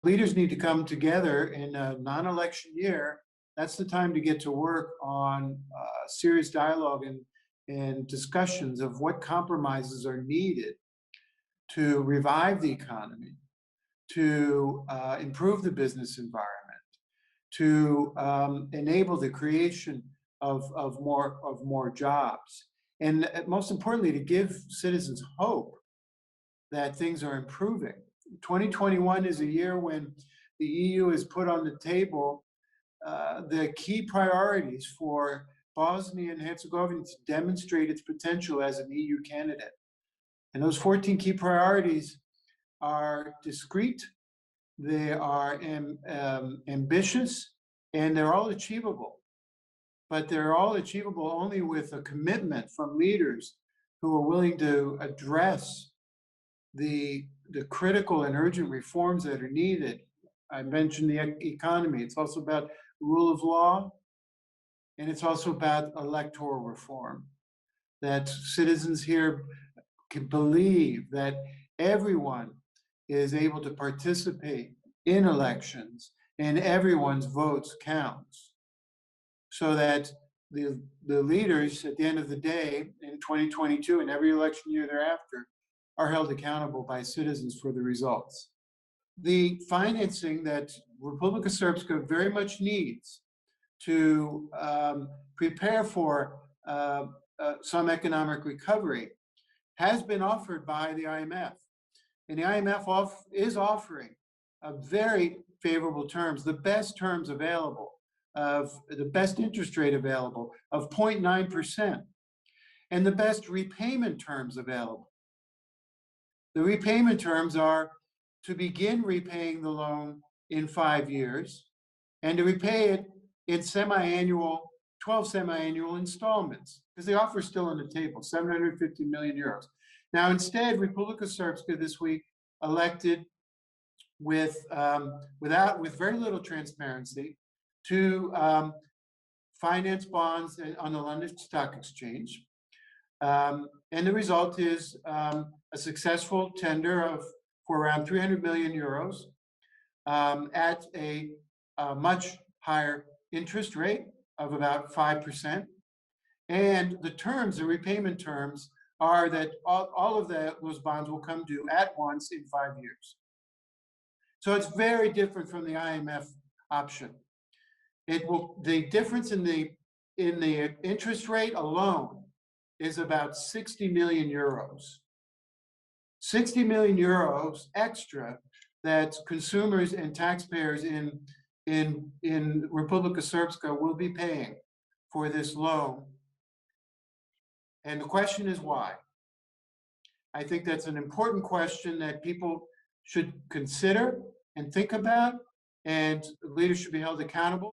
Leaders need to come together in a non-election year. That's the time to get to work on serious dialogue and discussions of what compromises are needed to revive the economy, to improve the business environment, to enable the creation of more jobs, and most importantly, to give citizens hope that things are improving. 2021 is a year when the EU has put on the table the key priorities for Bosnia and Herzegovina to demonstrate its potential as an EU candidate. And those 14 key priorities are discrete, they are ambitious, and they're all achievable. But they're all achievable only with a commitment from leaders who are willing to address the critical and urgent reforms that are needed. I mentioned the economy. It's also about rule of law, and it's also about electoral reform, that citizens here can believe that everyone is able to participate in elections and everyone's votes counts, so that the leaders at the end of the day in 2022 and every election year thereafter are held accountable by citizens for the results. The financing that Republika Srpska very much needs to prepare for some economic recovery has been offered by the IMF. And the IMF is offering very favorable terms, the best terms available, of the best interest rate available of 0.9%, and the best repayment terms available. The repayment terms are to begin repaying the loan in 5 years and to repay it in 12 semi-annual installments, because the offer is still on the table, 750 million euros. Now, instead, Republika Srpska this week elected with very little transparency to finance bonds on the London Stock Exchange. And the result is a successful tender for around 300 million euros at a much higher interest rate of about 5%. And the repayment terms are that all of those bonds will come due at once in 5 years. So it's very different from the IMF option. The difference in the interest rate alone is about 60 million euros. 60 million euros extra that consumers and taxpayers in Republika Srpska will be paying for this loan. And the question is why? I think that's an important question that people should consider and think about, and leaders should be held accountable.